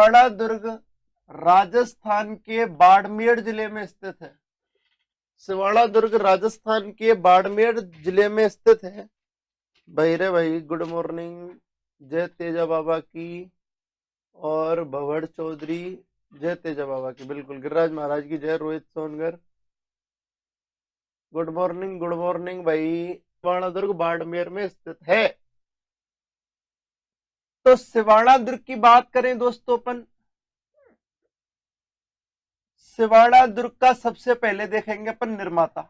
सिवाड़ा दुर्ग राजस्थान के बाड़मेर जिले में स्थित है। सिवाड़ा दुर्ग राजस्थान के बाड़मेर जिले में स्थित है। भाई रे भाई, गुड मॉर्निंग। जय तेजा बाबा की और भवड़ चौधरी, जय तेजा बाबा की। बिल्कुल, गिरिराज महाराज की जय। रोहित सोनगर, गुड मॉर्निंग गुड मॉर्निंग भाई। सिवाड़ा दुर्ग बाड़मेर में स्थित है। तो सिवाड़ा दुर्ग की बात करें दोस्तों अपन, सिवाड़ा दुर्ग का सबसे पहले देखेंगे अपन निर्माता।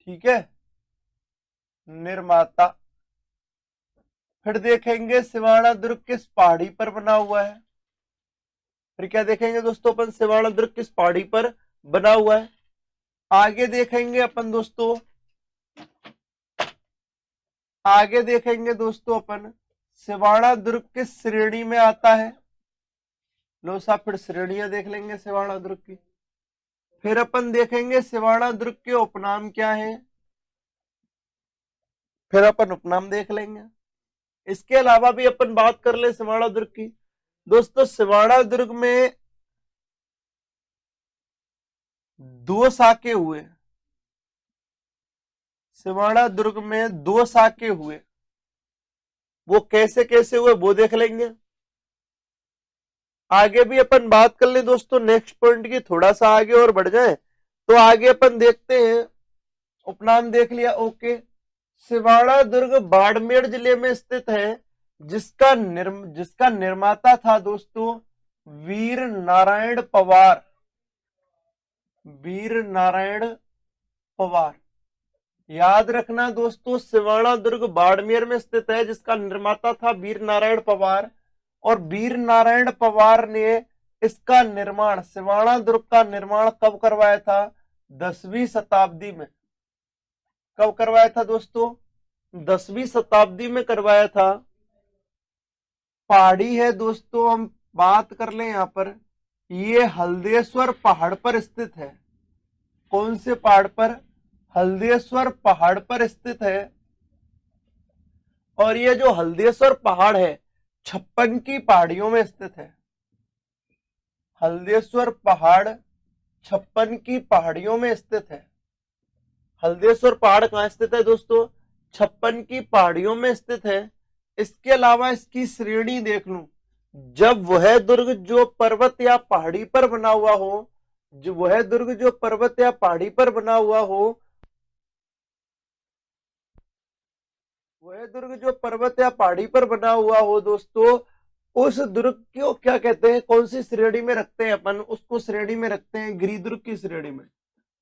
ठीक है, निर्माता। फिर देखेंगे सिवाड़ा दुर्ग किस पहाड़ी पर बना हुआ है। फिर क्या देखेंगे दोस्तों अपन, सिवाड़ा दुर्ग किस पहाड़ी पर बना हुआ है। आगे देखेंगे अपन दोस्तों, आगे देखेंगे दोस्तों अपन सिवाड़ा दुर्ग किस श्रेणी में आता है। लो साहब, फिर श्रेणियां देख लेंगे सिवाड़ा दुर्ग की। फिर अपन देखेंगे सिवाड़ा दुर्ग के उपनाम क्या है। फिर अपन उपनाम देख लेंगे। इसके अलावा भी अपन बात कर ले सिवाड़ा दुर्ग की। दोस्तों, सिवाड़ा दुर्ग में दो साके हुए। सिवाड़ा दुर्ग में दो साके हुए, वो कैसे कैसे हुए वो देख लेंगे। आगे भी अपन बात कर ले दोस्तों नेक्स्ट पॉइंट की, थोड़ा सा आगे और बढ़ जाए तो आगे अपन देखते हैं। उपनाम देख लिया, ओके। सिवाड़ा दुर्ग बाड़मेर जिले में स्थित है, जिसका निर्माता था दोस्तों वीर नारायण पवार। वीर नारायण पवार, याद रखना दोस्तों, सिवाड़ा दुर्ग बाड़मेर में स्थित है, जिसका निर्माता था वीर नारायण पवार। और वीर नारायण पवार ने इसका निर्माण, सिवाड़ा दुर्ग का निर्माण कब करवाया था? 10वीं शताब्दी में। कब करवाया था दोस्तों? 10वीं शताब्दी में करवाया था। पहाड़ी है दोस्तों, हम बात कर लें यहां पर, ये हल्देश्वर पहाड़ पर स्थित है। कौन से पहाड़ पर? हल्देश्वर पहाड़ पर स्थित है। और ये जो हल्देश्वर पहाड़ है 56 की पहाड़ियों में स्थित है। हल्देश्वर पहाड़ 56 की पहाड़ियों में स्थित है। हल्देश्वर पहाड़ कहां स्थित है दोस्तों? 56 की पहाड़ियों में स्थित है। इसके अलावा इसकी श्रेणी देख लूं, जब वह दुर्ग जो पर्वत या पहाड़ी पर बना हुआ हो, जो वह दुर्ग जो पर्वत या पहाड़ी पर बना हुआ हो, वह दुर्ग जो पर्वत या पहाड़ी पर बना हुआ हो दोस्तों, उस दुर्ग को क्या कहते हैं, कौन सी श्रेणी में रखते हैं अपन? उसको श्रेणी में रखते हैं गिरिदुर्ग की श्रेणी में।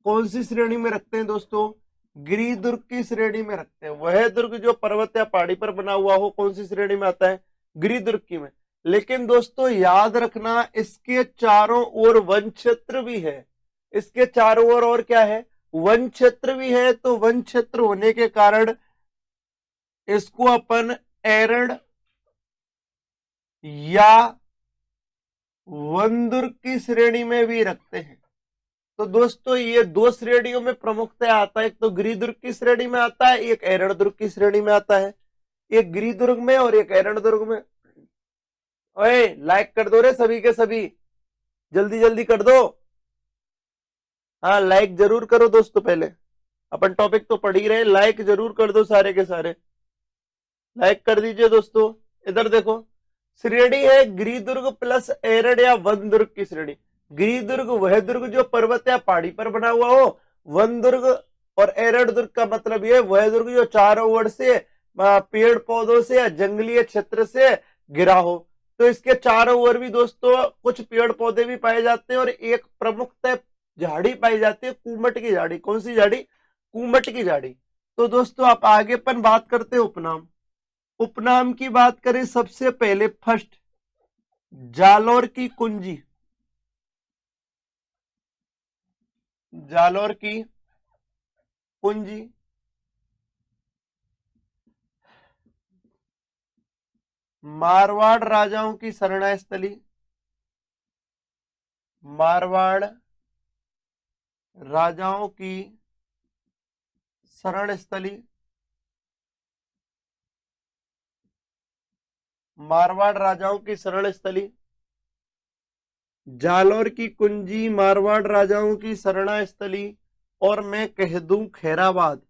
कौन सी श्रेणी में रखते हैं दोस्तों? गिरिदुर्ग की श्रेणी में रखते हैं। वह दुर्ग जो पर्वत या पहाड़ी पर बना हुआ हो, कौन सी श्रेणी में आता है? गिरिदुर्ग की में। लेकिन दोस्तों याद रखना, इसके चारों ओर वन क्षेत्र भी है। इसके चारों ओर और क्या है? वन क्षेत्र भी है। तो वन क्षेत्र होने के कारण इसको अपन एरड़ या वन दुर्ग की श्रेणी में भी रखते हैं। तो दोस्तों ये दो श्रेणियों में प्रमुखतः आता है, एक तो गिरिदुर्ग की श्रेणी में आता है, एक एरड़ दुर्ग की श्रेणी में आता है। एक गिरिदुर्ग में और एक एरड़ दुर्ग में। ओए लाइक कर दो रे सभी के सभी, जल्दी जल्दी कर दो। हाँ लाइक जरूर करो दोस्तों, पहले अपन टॉपिक तो पढ़ ही रहे, लाइक जरूर कर दो सारे के सारे, लाइक कर दीजिए दोस्तों। इधर देखो, श्रेणी है गिरिदुर्ग प्लस एरड़ या वन दुर्ग की श्रेणी। गिरिदुर्ग वह दुर्ग जो पर्वत या पहाड़ी पर बना हुआ हो। वन दुर्ग और एरड़ दुर्ग का मतलब यह वह दुर्ग जो चारों ओर से पेड़ पौधों से या जंगलीय क्षेत्र से घिरा हो। तो इसके चारों ओर भी दोस्तों कुछ पेड़ पौधे भी पाए जाते हैं और एक प्रमुखतः झाड़ी पाई जाती है, कूमट की झाड़ी। कौन सी झाड़ी? कूमट की झाड़ी। तो दोस्तों आप आगे पर बात करते हैं उपनाम। उपनाम की बात करें, सबसे पहले फर्स्ट जालोर की कुंजी। जालोर की कुंजी, मारवाड़ राजाओं की शरण स्थली। मारवाड़ राजाओं की शरण स्थली। मारवाड़ राजाओं की शरण स्थली, जालौर की कुंजी मारवाड़ राजाओं की शरण स्थली, और मैं कह दूं खैराबाद।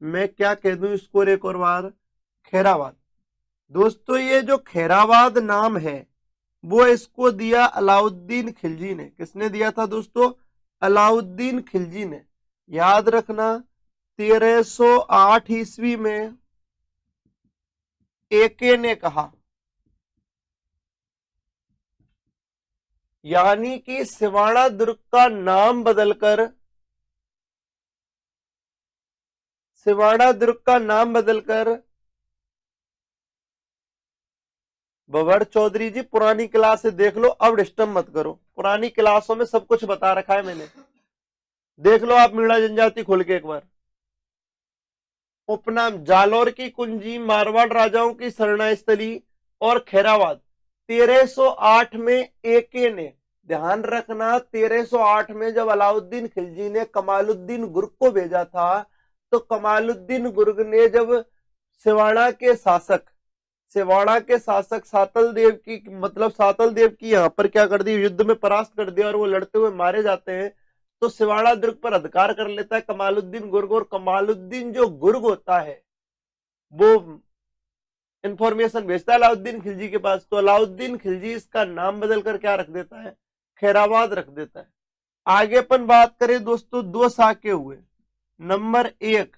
मैं क्या कह दूं इसको एक और बार, खैराबाद। दोस्तों ये जो खैराबाद नाम है वो इसको दिया अलाउद्दीन खिलजी ने। किसने दिया था दोस्तों? अलाउद्दीन खिलजी ने। याद रखना 1308 ईस्वी में एके ने कहा, यानी कि सिवाड़ा दुर्ग का नाम बदलकर, सिवाड़ा दुर्ग का नाम बदलकर, बबर चौधरी जी पुरानी क्लास से देख लो, अब डिस्टर्ब मत करो, पुरानी क्लासों में सब कुछ बता रखा है मैंने, देख लो आप मीणा जनजाति खोल के एक बार। उपनाम जालौर की कुंजी मारवाड़ राजाओं की शरण स्थली और खैराबाद 1308 में एके ने, ध्यान रखना 1308 में जब अलाउद्दीन खिलजी ने कमालुद्दीन गुर्ग को भेजा था, तो कमालुद्दीन गुर्ग ने जब सिवाड़ा के शासक सातल देव की, मतलब सातल देव की यहाँ पर क्या कर दी, युद्ध में परास्त कर दिया और वो लड़ते हुए मारे जाते हैं, तो सिवाड़ा दुर्ग पर अधिकार कर लेता है कमालुद्दीन गुर्ग। और कमालुद्दीन जो गुर्ग होता है वो इंफॉर्मेशन भेजता है अलाउद्दीन खिलजी के पास, तो अलाउद्दीन खिलजी इसका नाम बदलकर क्या रख देता है, खैराबाद रख देता है। आगे अपन बात करें दोस्तों, दो साके हुए। नंबर 1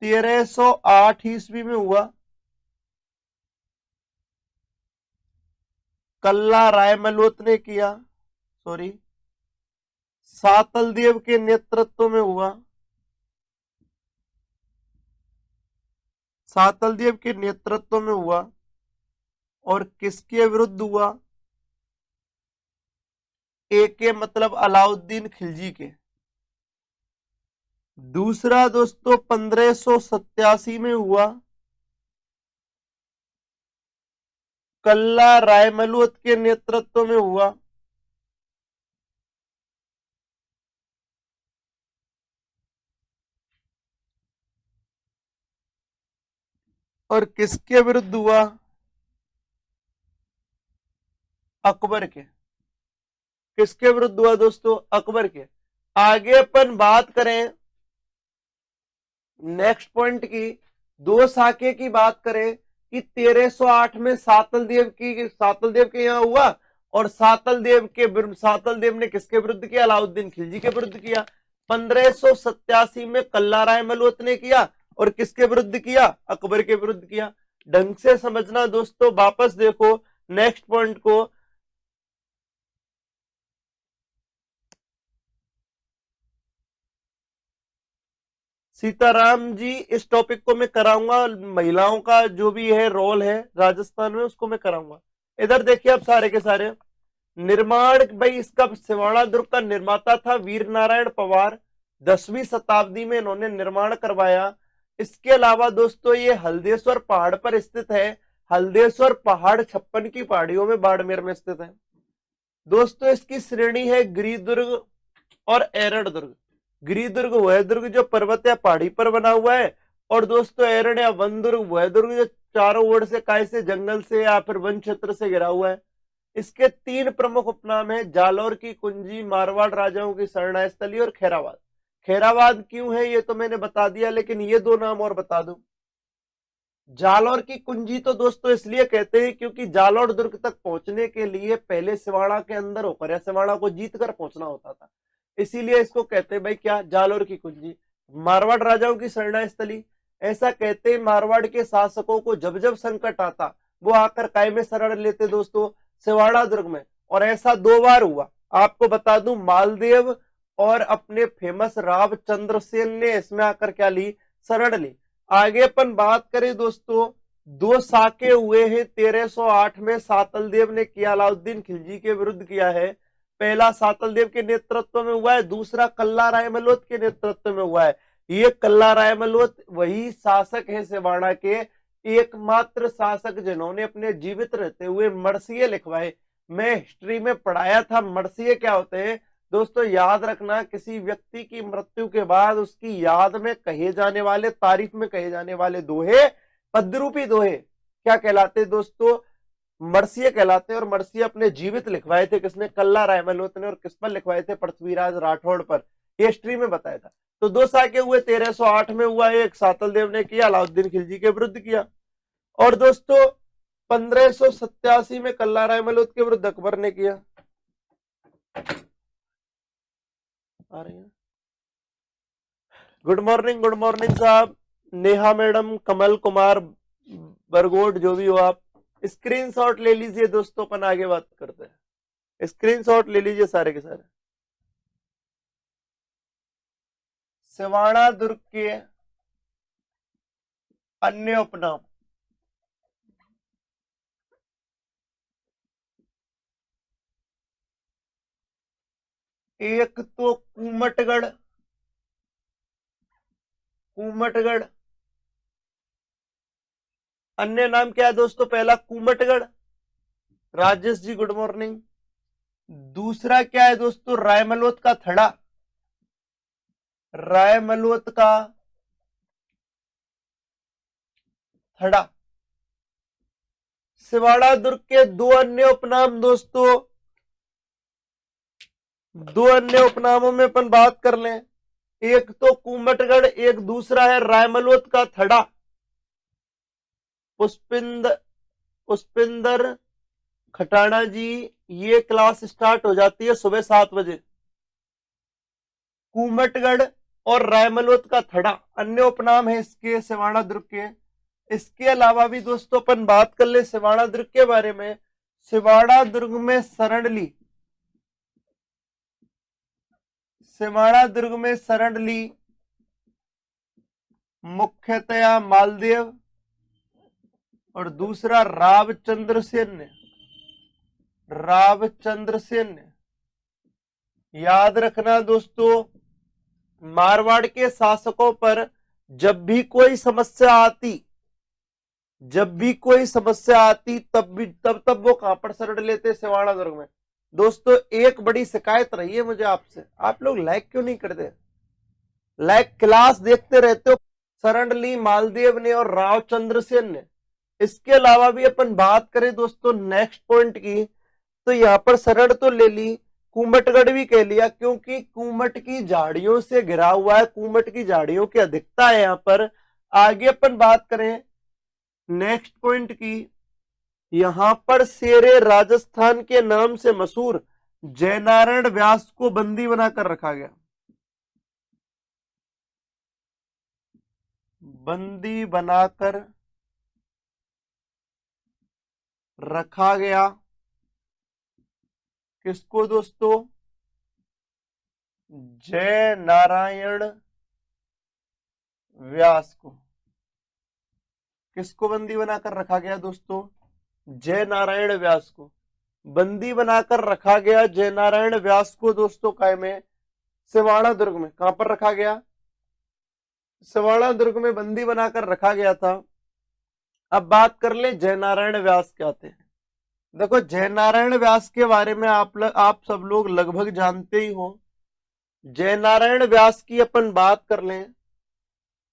1308 ईस्वी में हुआ, कल्ला रायमलोत ने किया, सॉरी सातल देव के नेतृत्व में हुआ, सातल देव के नेतृत्व में हुआ। और किसके विरुद्ध हुआ? एके मतलब अलाउद्दीन खिलजी के। दूसरा दोस्तों 1587 में हुआ, कल्ला रायमलोत के नेतृत्व में हुआ। और किसके विरुद्ध हुआ? अकबर के। किसके विरुद्ध हुआ दोस्तों? अकबर के। आगे अपन बात करें नेक्स्ट पॉइंट की, दो साके की बात करें कि 1308 में सातल देव के यहां हुआ, और सातल देव ने किसके विरुद्ध किया? अलाउद्दीन खिलजी के विरुद्ध किया। 1587 में कल्ला रायमलोत ने किया, और किसके विरुद्ध किया? अकबर के विरुद्ध किया। ढंग से समझना दोस्तों, वापस देखो नेक्स्ट पॉइंट को। सीताराम जी इस टॉपिक को मैं कराऊंगा, महिलाओं का जो भी है रोल है राजस्थान में उसको मैं कराऊंगा। इधर देखिए अब सारे के सारे निर्माण, भाई इसका सिवाड़ा दुर्ग का निर्माता था वीर नारायण पवार, 10वीं शताब्दी में इन्होंने निर्माण करवाया। इसके अलावा दोस्तों ये हल्देश्वर पहाड़ पर स्थित है। हल्देश्वर पहाड़ 56 की पहाड़ियों में बाड़मेर में स्थित है। दोस्तों इसकी श्रेणी है गिरिदुर्ग और एरड़ दुर्ग। गिरिदुर्ग वह दुर्ग जो पर्वत या पहाड़ी पर बना हुआ है, और दोस्तों एरड़ या वन दुर्ग वह दुर्ग जो चारों ओर से काय से, जंगल से या फिर वन क्षेत्र से घिरा हुआ है। इसके 3 प्रमुख उपनाम है, जालौर की कुंजी, मारवाड़ राजाओं की शरण स्थली और खैराबाद। खैराबाद क्यों है ये तो मैंने बता दिया, लेकिन ये 2 नाम और बता दूं। जालौर की कुंजी तो दोस्तों इसलिए कहते हैं क्योंकि जालौर दुर्ग तक पहुंचने के लिए पहले सिवाड़ा के अंदर होकर या सिवाड़ा को जीत कर पहुंचना होता था, इसीलिए इसको कहते हैं भाई क्या, जालौर की कुंजी। मारवाड़ राजाओं की शरण स्थली, ऐसा कहते हैं मारवाड़ के शासकों को जब जब संकट आता वो आकर काय में शरण लेते दोस्तों, सिवाड़ा दुर्ग में। और ऐसा 2 बार हुआ, आपको बता दूं, मालदेव और अपने फेमस राव चंद्रसेन ने इसमें आकर क्या ली, शरण ली। आगे अपन बात करें दोस्तों, 2 साके हुए हैं 1308 में, सातल देव ने किया, अलाउद्दीन खिलजी के विरुद्ध किया है। पहला सातल देव के नेतृत्व में हुआ है, दूसरा कल्ला रायमलोत के नेतृत्व में हुआ है। ये कल्ला रायमलोत वही शासक है सिवाड़ा के, एकमात्र शासक जिन्होंने अपने जीवित रहते हुए मरसिये लिखवाए। मैं हिस्ट्री में पढ़ाया था मरसिये क्या होते हैं दोस्तों, याद रखना, किसी व्यक्ति की मृत्यु के बाद उसकी याद में कहे जाने वाले, तारीफ में कहे जाने वाले दोहे, पद्यरूपी दोहे, क्या कहलाते दोस्तों, मर्सिये कहलाते हैं। और मर्सिये अपने जीवित लिखवाए थे किसने, कल्ला रायमलोत ने। और किस पर लिखवाए थे, पृथ्वीराज राठौड़ पर। हिस्ट्री में बताया था। तो दो साके हुए, 1308 में हुआ एक, सातल देव ने किया, अलाउद्दीन खिलजी के विरुद्ध किया। और दोस्तों 1587 में कल्ला रायमलोत के विरुद्ध अकबर ने किया। आ रही है। गुड मॉर्निंग साहब, नेहा मैडम, कमल कुमार, बरगोड, जो भी हो आप, स्क्रीनशॉट ले लीजिए दोस्तों, अपन आगे बात करते हैं। स्क्रीनशॉट ले लीजिए सारे के सारे। सिवाना दुर्ग के अन्य उपनाम, एक तो कुमटगढ़, अन्य नाम क्या है दोस्तों, पहला कुमटगढ़, राजेश जी गुड मॉर्निंग। दूसरा क्या है दोस्तों, रायमलोत का थड़ा, रायमलोत का थड़ा। सिवाड़ा दुर्ग के दो अन्य उपनाम दोस्तों, दो अन्य उपनामों में अपन बात कर लें। एक तो कुमटगढ़, एक दूसरा है रायमलोत का थड़ा। पुष्पिंदर खटाना जी, ये क्लास स्टार्ट हो जाती है सुबह 7 बजे। कुमटगढ़ और रायमलोत का थड़ा अन्य उपनाम है इसके, सिवाना दुर्ग के। इसके अलावा भी दोस्तों अपन बात कर ले सिवाना दुर्ग के बारे में। सिवाना दुर्ग में शरण ली मुख्यतया मालदेव, और दूसरा रावचंद्र सेन ने। याद रखना दोस्तों, मारवाड़ के शासकों पर जब भी कोई समस्या आती तब वो कहां पर शरण लेते, सिवाना दुर्ग में। दोस्तों एक बड़ी शिकायत रही है मुझे आपसे, आप लोग लाइक क्यों नहीं करते, लाइक क्लास देखते रहते हो। शरण ली मालदेव ने और रावचंद्र सेन ने। इसके अलावा भी अपन बात करें दोस्तों नेक्स्ट पॉइंट की, तो यहां पर शरण तो ले ली, कुमटगढ़ भी कह लिया, क्योंकि कुमट की झाड़ियों से घिरा हुआ है, कुमट की झाड़ियों की अधिकता है यहां पर। आगे अपन बात करें नेक्स्ट पॉइंट की, यहां पर शेरे राजस्थान के नाम से मशहूर जयनारायण व्यास को बंदी बनाकर रखा गया। बंदी बनाकर रखा गया किसको दोस्तों, जय नारायण व्यास को। किसको बंदी बनाकर रखा गया दोस्तों, जय नारायण व्यास को बंदी बनाकर रखा गया। जय नारायण व्यास को दोस्तों काय में, सिवाना दुर्ग में। कहां पर रखा गया, सिवाना दुर्ग में बंदी बनाकर रखा गया था। अब बात कर ले जय नारायण व्यास क्या थे। देखो जय नारायण व्यास के बारे में आप सब लोग लगभग जानते ही हो। जय नारायण व्यास की अपन बात कर लें,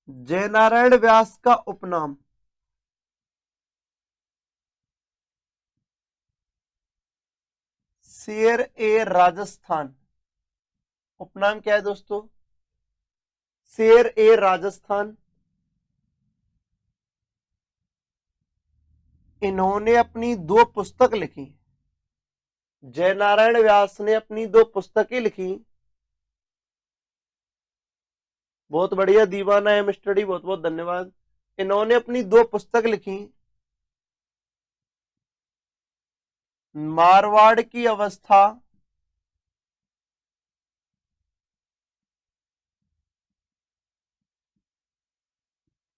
जय नारायण व्यास का उपनाम शेर ए राजस्थान। उपनाम क्या है दोस्तों, शेर ए राजस्थान। इन्होंने अपनी 2 पुस्तक लिखी, जय नारायण व्यास ने अपनी 2 पुस्तकें लिखी। बहुत बढ़िया दीवाना एम स्टडी, बहुत बहुत धन्यवाद। इन्होंने अपनी 2 पुस्तक लिखी, मारवाड़ की अवस्था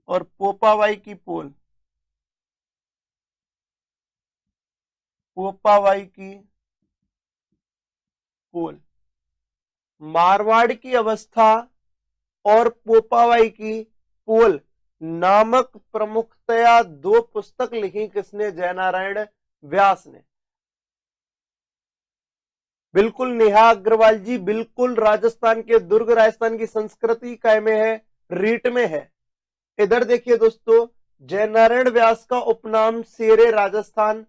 और पोपावाई की पोल। पोपावाई की पोल, मारवाड़ की अवस्था और पोपावाई की पोल नामक प्रमुखतया 2 पुस्तक लिखी किसने, जय नारायण व्यास ने। बिल्कुल नेहा अग्रवाल जी, बिल्कुल राजस्थान के दुर्ग, राजस्थान की संस्कृति काय में है, रीट में है। इधर देखिए दोस्तों, जयनारायण व्यास का उपनाम शेरे राजस्थान